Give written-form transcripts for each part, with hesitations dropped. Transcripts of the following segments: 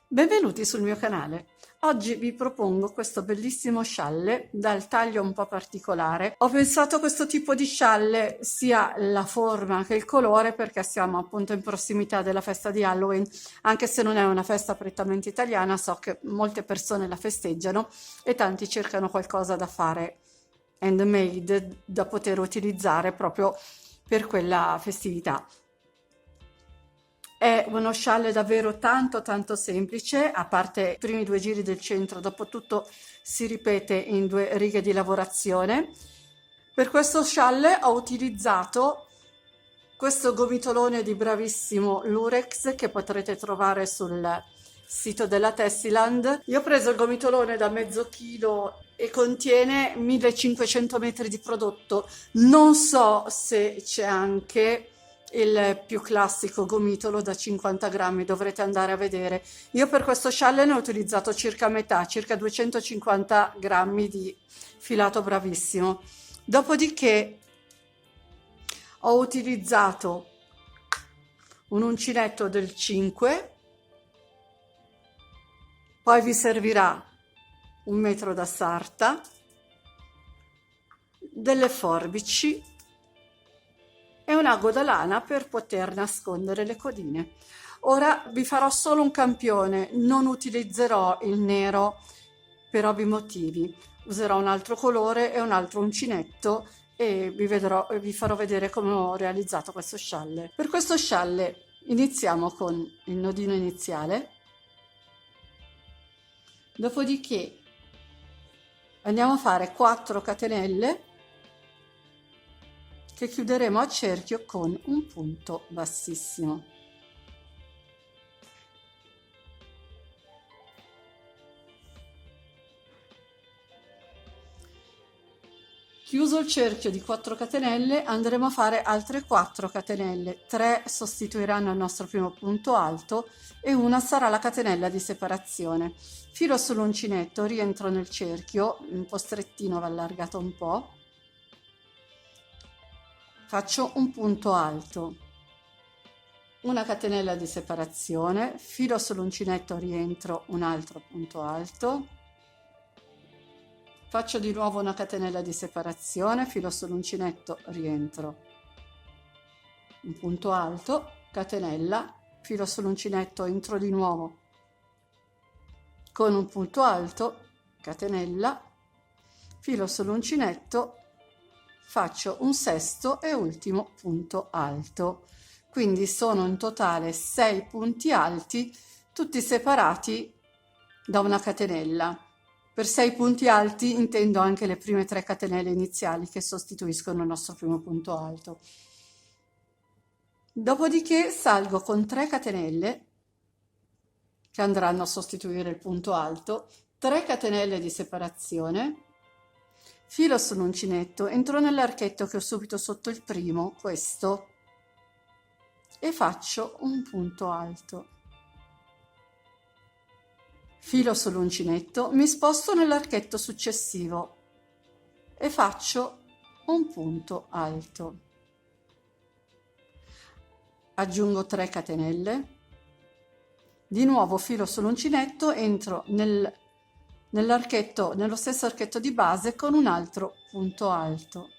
Benvenuti sul mio canale. Oggi vi propongo questo bellissimo scialle dal taglio un po' particolare. Ho pensato a questo tipo di scialle sia la forma che il colore perché siamo appunto in prossimità della festa di Halloween, anche se non è una festa prettamente italiana, so che molte persone la festeggiano e tanti cercano qualcosa da fare handmade da poter utilizzare proprio per quella festività. È uno scialle davvero tanto semplice, a parte i primi due giri del centro, dopo tutto si ripete in due righe di lavorazione. Per questo scialle ho utilizzato questo gomitolone di bravissimo Lurex che potrete trovare sul sito della Tessiland. Io ho preso il gomitolone da mezzo chilo e contiene 1500 metri di prodotto. Non so se c'è anche il più classico gomitolo da 50 grammi, dovrete andare a vedere. Io per questo scialle ne ho utilizzato circa metà, circa 250 grammi di filato bravissimo. Dopodiché ho utilizzato un uncinetto del 5, poi vi servirà un metro da sarta, delle forbici e un ago da lana per poter nascondere le codine. Ora vi farò solo un campione, non utilizzerò il nero per ovvi motivi, userò un altro colore e un altro uncinetto e vi farò vedere come ho realizzato questo scialle. Per questo scialle iniziamo con il nodino iniziale, dopodiché andiamo a fare 4 catenelle che chiuderemo a cerchio con un punto bassissimo. Chiuso il cerchio di 4 catenelle andremo a fare altre 4 catenelle, 3 sostituiranno il nostro primo punto alto e una sarà la catenella di separazione. Filo sull'uncinetto, rientro nel cerchio, un po' strettino, va allargato un po', faccio un punto alto, una catenella di separazione, filo sull'uncinetto, rientro un altro punto alto, faccio di nuovo una catenella di separazione, filo sull'uncinetto, rientro un punto alto, catenella, filo sull'uncinetto, entro di nuovo con un punto alto, catenella, filo sull'uncinetto, faccio un sesto e ultimo punto alto. Quindi sono in totale 6 punti alti, tutti separati da una catenella. Per 6 punti alti intendo anche le prime 3 catenelle iniziali che sostituiscono il nostro primo punto alto. Dopodiché salgo con 3 catenelle che andranno a sostituire il punto alto, 3 catenelle di separazione, filo sull'uncinetto, entro nell'archetto che ho subito sotto il primo, questo, e faccio un punto alto. Filo sull'uncinetto, mi sposto nell'archetto successivo e faccio un punto alto. Aggiungo 3 catenelle, di nuovo filo sull'uncinetto, entro nell'archetto, nello stesso archetto di base con un altro punto alto.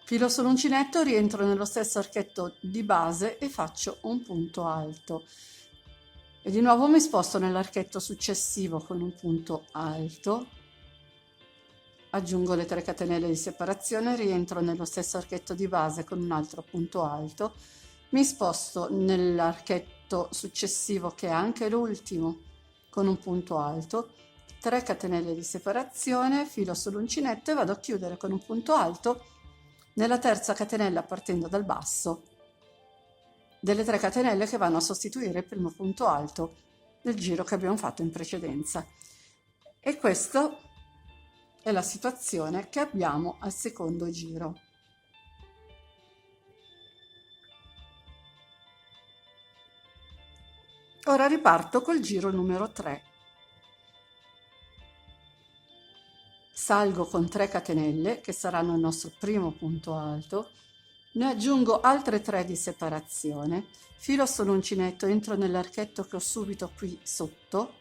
Filo sull'uncinetto, rientro nello stesso archetto di base e faccio un punto alto. E di nuovo mi sposto nell'archetto successivo con un punto alto. Aggiungo le 3 catenelle di separazione, rientro nello stesso archetto di base con un altro punto alto, mi sposto nell'archetto successivo che è anche l'ultimo con un punto alto, 3 catenelle di separazione, filo sull'uncinetto e vado a chiudere con un punto alto nella terza catenella partendo dal basso delle 3 catenelle che vanno a sostituire il primo punto alto del giro che abbiamo fatto in precedenza. E questo è la situazione che abbiamo al secondo giro. Ora riparto col giro numero 3. salgo con 3 catenelle che saranno il nostro primo punto alto, ne aggiungo altre 3 di separazione, filo sull'uncinetto, entro nell'archetto che ho subito qui sotto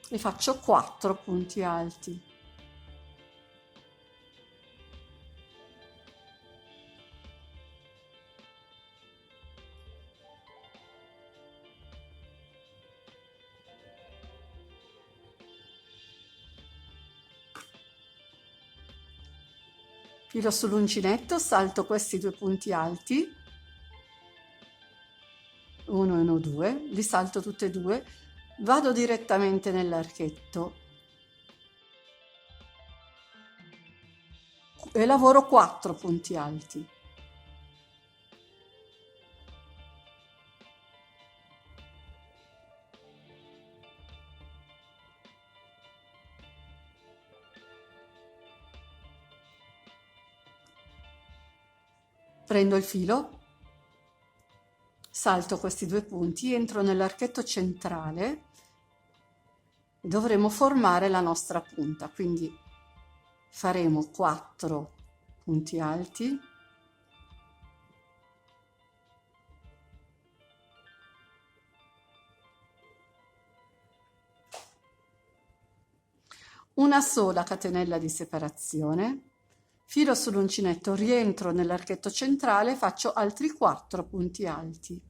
e faccio 4 punti alti. Filo sull'uncinetto, salto questi 2 punti alti, 1 e 1, 2, li salto tutti e due, vado direttamente nell'archetto e lavoro 4 punti alti. Prendo il filo, salto questi 2 punti, entro nell'archetto centrale e dovremo formare la nostra punta, quindi faremo 4 punti alti, una sola catenella di separazione, filo sull'uncinetto, rientro nell'archetto centrale e faccio altri 4 punti alti.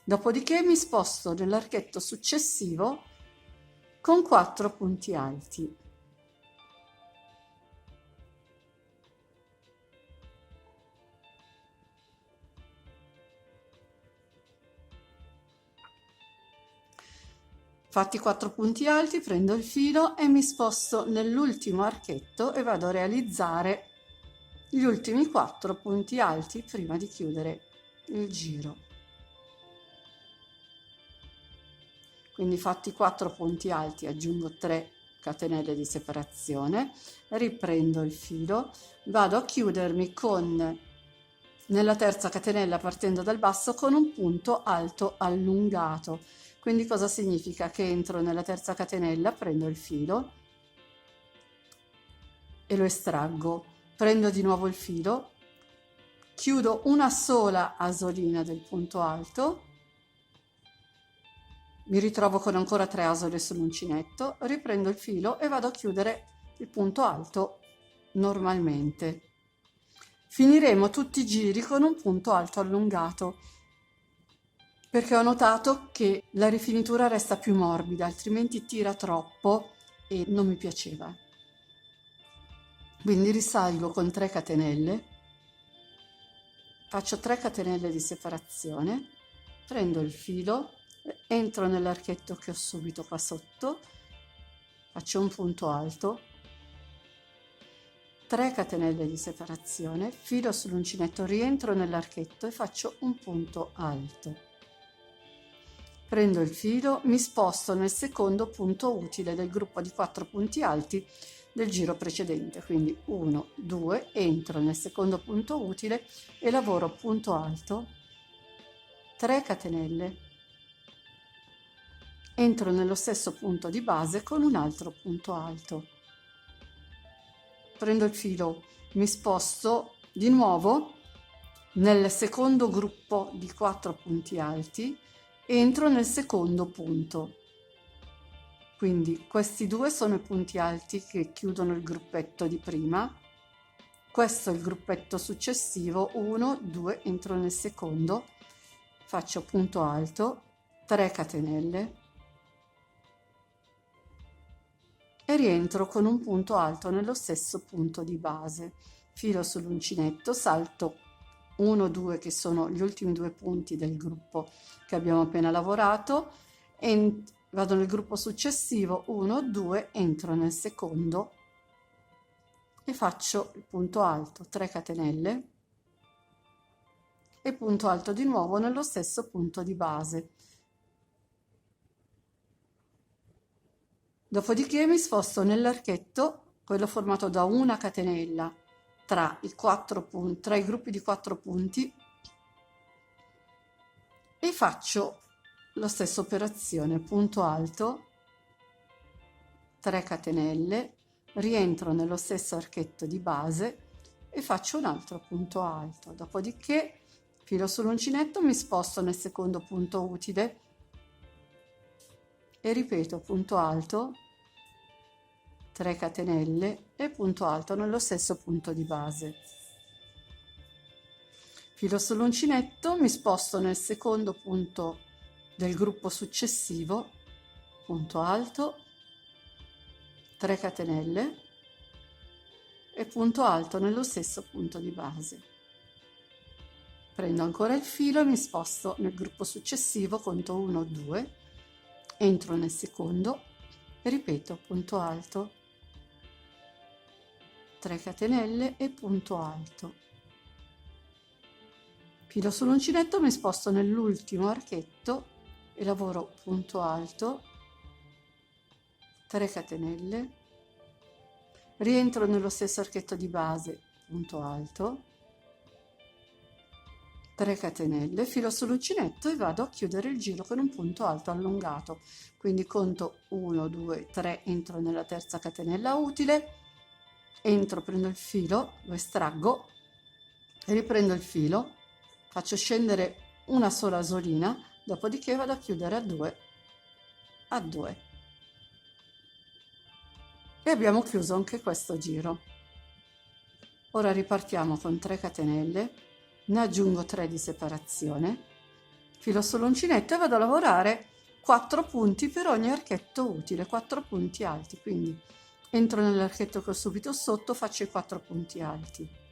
Dopodiché mi sposto nell'archetto successivo con 4 punti alti. Fatti 4 punti alti, prendo il filo e mi sposto nell'ultimo archetto e vado a realizzare gli ultimi 4 punti alti prima di chiudere il giro. Quindi fatti 4 punti alti, aggiungo 3 catenelle di separazione, riprendo il filo, vado a chiudermi con, nella terza catenella partendo dal basso, con un punto alto allungato. Quindi cosa significa? Che entro nella terza catenella, prendo il filo e lo estraggo, prendo di nuovo il filo, chiudo una sola asolina del punto alto, mi ritrovo con ancora 3 asole sull'uncinetto, riprendo il filo e vado a chiudere il punto alto normalmente. Finiremo tutti i giri con un punto alto allungato, perché ho notato che la rifinitura resta più morbida, altrimenti tira troppo e non mi piaceva. Quindi risalgo con 3 catenelle, faccio 3 catenelle di separazione, prendo il filo, entro nell'archetto che ho subito qua sotto, faccio un punto alto, 3 catenelle di separazione, filo sull'uncinetto, rientro nell'archetto e faccio un punto alto. Prendo il filo, mi sposto nel secondo punto utile del gruppo di 4 punti alti del giro precedente, quindi 1, 2, entro nel secondo punto utile e lavoro punto alto, 3 catenelle, entro nello stesso punto di base con un altro punto alto. Prendo il filo, mi sposto di nuovo nel secondo gruppo di 4 punti alti, entro nel secondo punto. Quindi questi 2 sono i punti alti che chiudono il gruppetto di prima, questo è il gruppetto successivo, 1, 2, entro nel secondo, faccio punto alto, 3 catenelle e rientro con un punto alto nello stesso punto di base, filo sull'uncinetto, salto 1, 2 che sono gli ultimi 2 punti del gruppo che abbiamo appena lavorato, e vado nel gruppo successivo, 1, 2, entro nel secondo e faccio il punto alto, 3 catenelle e punto alto di nuovo nello stesso punto di base. Dopodiché mi sposto nell'archetto quello formato da una catenella tra i gruppi di 4 punti, e faccio la stessa operazione, punto alto, 3 catenelle, rientro nello stesso archetto di base e faccio un altro punto alto. Dopodiché filo sull'uncinetto, mi sposto nel secondo punto utile e ripeto punto alto, 3 catenelle e punto alto nello stesso punto di base. Filo sull'uncinetto, mi sposto nel secondo punto del gruppo successivo, punto alto, 3 catenelle e punto alto nello stesso punto di base. Prendo ancora il filo e mi sposto nel gruppo successivo, conto 1, 2, entro nel secondo e ripeto punto alto, 3 catenelle e punto alto. Filo sull'uncinetto, mi sposto nell'ultimo archetto e lavoro punto alto, 3 catenelle, rientro nello stesso archetto di base, punto alto, 3 catenelle, filo sull'uncinetto e vado a chiudere il giro con un punto alto allungato. Quindi conto 1, 2, 3, entro nella terza catenella utile, entro, prendo il filo, lo estraggo, riprendo il filo, faccio scendere una sola asolina, dopodiché vado a chiudere a 2 a 2 e abbiamo chiuso anche questo giro. Ora ripartiamo con 3 catenelle, ne aggiungo 3 di separazione, filo sull'uncinetto e vado a lavorare 4 punti per ogni archetto utile, 4 punti alti, quindi entro nell'archetto che ho subito sotto, faccio i 4 punti alti.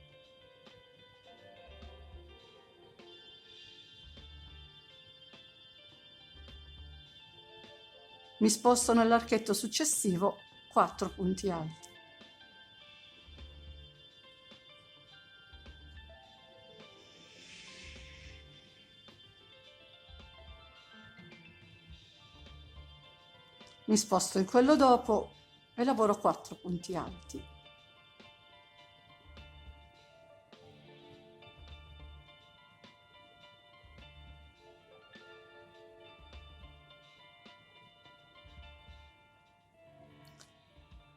Mi sposto nell'archetto successivo, 4 punti alti. Mi sposto in quello dopo e lavoro 4 punti alti.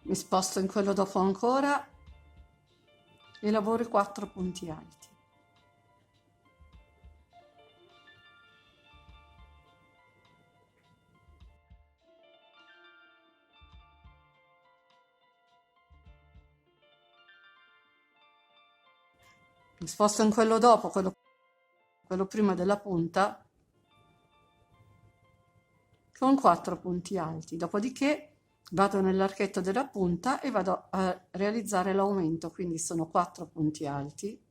Mi sposto in quello dopo ancora e lavoro i 4 punti alti. Mi sposto in quello dopo, quello prima della punta, con 4 punti alti. Dopodiché vado nell'archetto della punta e vado a realizzare l'aumento, quindi sono 4 punti alti,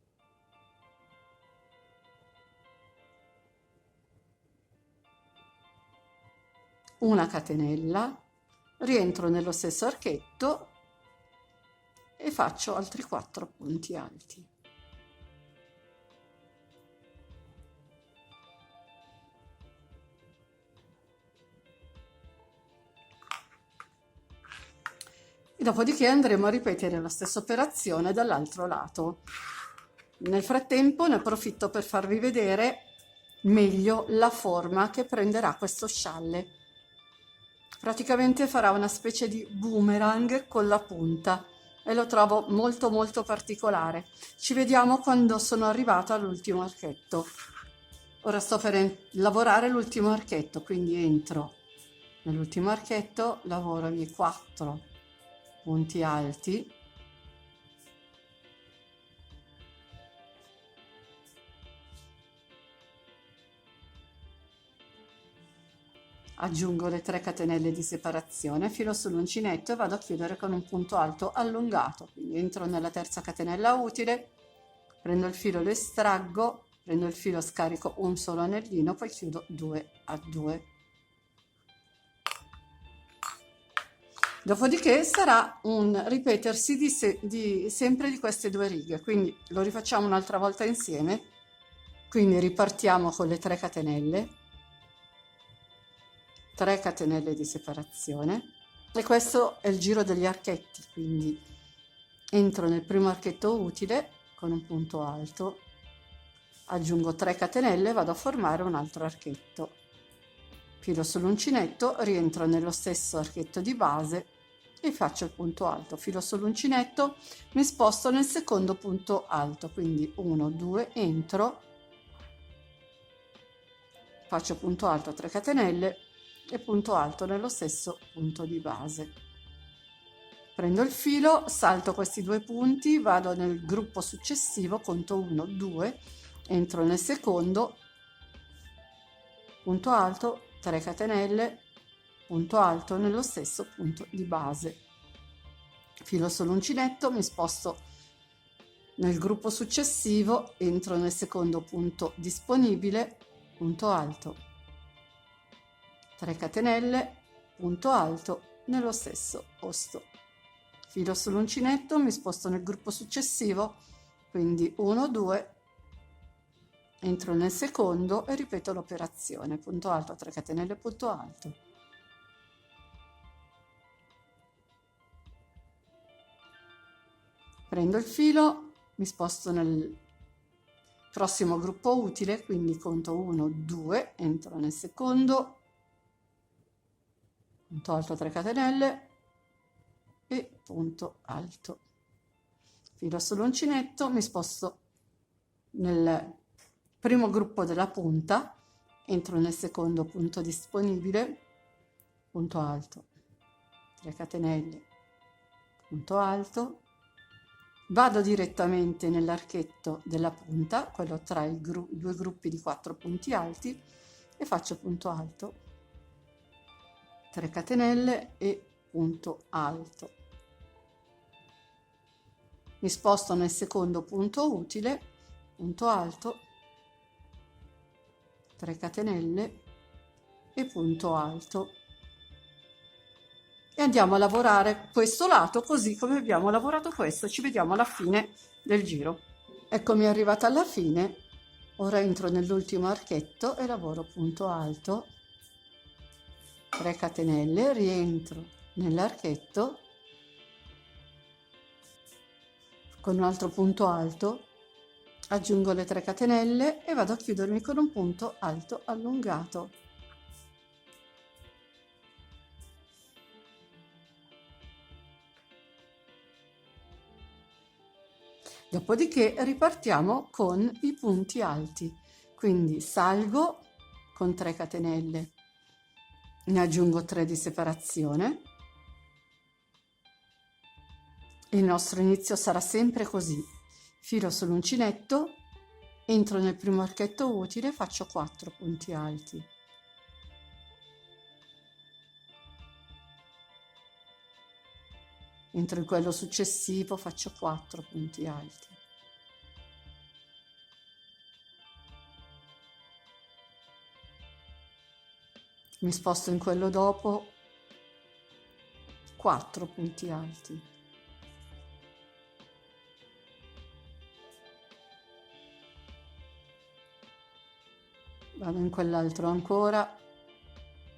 una catenella, rientro nello stesso archetto e faccio altri 4 punti alti. Dopodiché andremo a ripetere la stessa operazione dall'altro lato. Nel frattempo ne approfitto per farvi vedere meglio la forma che prenderà questo scialle. Praticamente farà una specie di boomerang con la punta e lo trovo molto molto particolare. Ci vediamo quando sono arrivata all'ultimo archetto. Ora sto per lavorare l'ultimo archetto, quindi entro nell'ultimo archetto, lavoro i miei 4 punti alti, aggiungo le 3 catenelle di separazione, filo sull'uncinetto e vado a chiudere con un punto alto allungato, quindi entro nella terza catenella utile, prendo il filo, lo estraggo, prendo il filo, scarico un solo anellino, poi chiudo 2 a 2. Dopodiché sarà un ripetersi sempre di queste 2 righe, quindi lo rifacciamo un'altra volta insieme. Quindi ripartiamo con le 3 catenelle, 3 catenelle di separazione, e questo è il giro degli archetti, quindi entro nel primo archetto utile con un punto alto, aggiungo 3 catenelle e vado a formare un altro archetto, filo sull'uncinetto, rientro nello stesso archetto di base e faccio il punto alto, filo sull'uncinetto, mi sposto nel secondo punto alto, quindi 1 2, entro, faccio punto alto 3 catenelle e punto alto nello stesso punto di base. Prendo il filo, salto questi due punti, vado nel gruppo successivo, conto 1 2, entro nel secondo, punto alto 3 catenelle, punto alto nello stesso punto di base, filo sull'uncinetto, mi sposto nel gruppo successivo, entro nel secondo punto disponibile, punto alto 3 catenelle, punto alto nello stesso posto, filo sull'uncinetto, mi sposto nel gruppo successivo, quindi 1 2, entro nel secondo e ripeto l'operazione, punto alto 3 catenelle, punto alto, prendo il filo, mi sposto nel prossimo gruppo utile, quindi conto 1 2, entro nel secondo, punto alto 3 catenelle e punto alto, filo sull'uncinetto, mi sposto nel primo gruppo della punta, entro nel secondo punto disponibile, punto alto 3 catenelle, punto alto, vado direttamente nell'archetto della punta, quello tra i due gruppi di 4 punti alti, e faccio punto alto 3 catenelle e punto alto, mi sposto nel secondo punto utile, punto alto 3 catenelle e punto alto, e andiamo a lavorare questo lato così come abbiamo lavorato questo. Ci vediamo alla fine del giro. Eccomi arrivata alla fine, ora entro nell'ultimo archetto e lavoro punto alto 3 catenelle, rientro nell'archetto con un altro punto alto, aggiungo le 3 catenelle e vado a chiudermi con un punto alto allungato. Dopodiché ripartiamo con i punti alti, quindi salgo con 3 catenelle, ne aggiungo 3 di separazione. Il nostro inizio sarà sempre così, filo sull'uncinetto, entro nel primo archetto utile, faccio 4 punti alti, entro in quello successivo, faccio 4 punti alti, mi sposto in quello dopo, 4 punti alti, vado in quell'altro ancora,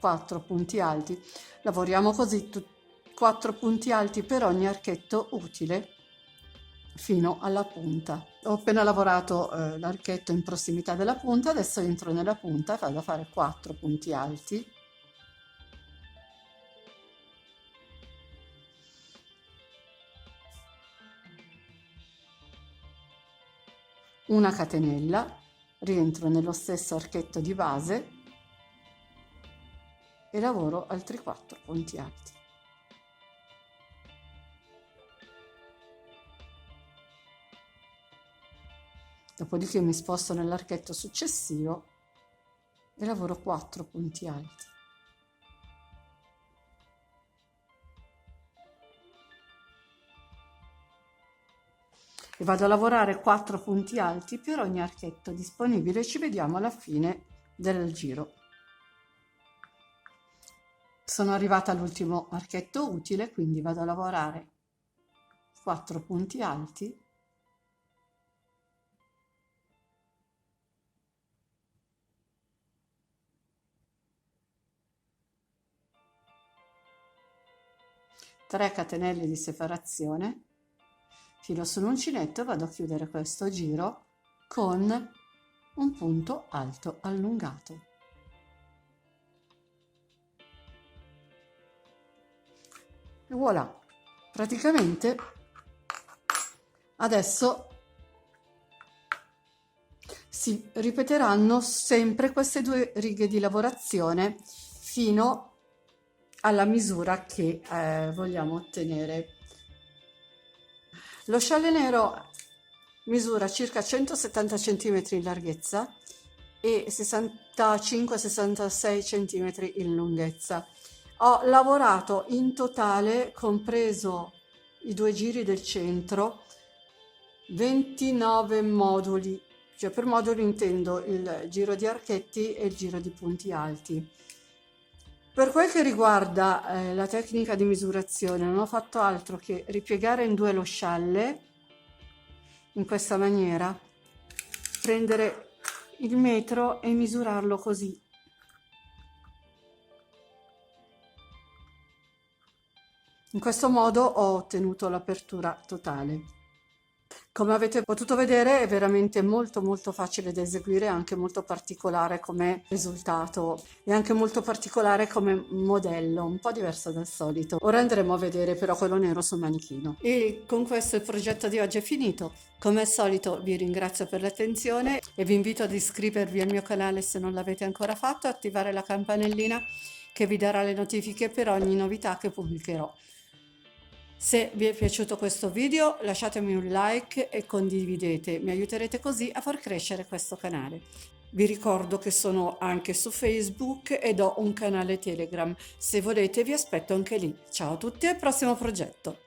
4 punti alti, lavoriamo così 4 punti alti per ogni archetto utile fino alla punta. Ho appena lavorato l'archetto in prossimità della punta, adesso entro nella punta e vado a fare 4 punti alti, una catenella, rientro nello stesso archetto di base e lavoro altri 4 punti alti. Dopodiché mi sposto nell'archetto successivo e lavoro 4 punti alti. E vado a lavorare 4 punti alti per ogni archetto disponibile. Ci vediamo alla fine del giro. Sono arrivata all'ultimo archetto utile, quindi vado a lavorare 4 punti alti, tre catenelle di separazione, filo sull'uncinetto e vado a chiudere questo giro con un punto alto allungato. E voilà, praticamente adesso si ripeteranno sempre queste 2 righe di lavorazione fino alla misura che vogliamo ottenere. Lo scialle nero misura circa 170 cm in larghezza e 65-66 cm in lunghezza. Ho lavorato in totale, compreso i 2 giri del centro, 29 moduli, cioè per moduli intendo il giro di archetti e il giro di punti alti. Per quel che riguarda la tecnica di misurazione, non ho fatto altro che ripiegare in 2 lo scialle in questa maniera, prendere il metro e misurarlo così. In questo modo ho ottenuto l'apertura totale. Come avete potuto vedere è veramente molto facile da eseguire, anche molto particolare come risultato e anche molto particolare come modello, un po' diverso dal solito. Ora andremo a vedere però quello nero sul manichino. E con questo il progetto di oggi è finito. Come al solito vi ringrazio per l'attenzione e vi invito ad iscrivervi al mio canale se non l'avete ancora fatto e attivare la campanellina che vi darà le notifiche per ogni novità che pubblicherò. Se vi è piaciuto questo video lasciatemi un like e condividete, mi aiuterete così a far crescere questo canale. Vi ricordo che sono anche su Facebook ed ho un canale Telegram, se volete vi aspetto anche lì. Ciao a tutti e al prossimo progetto!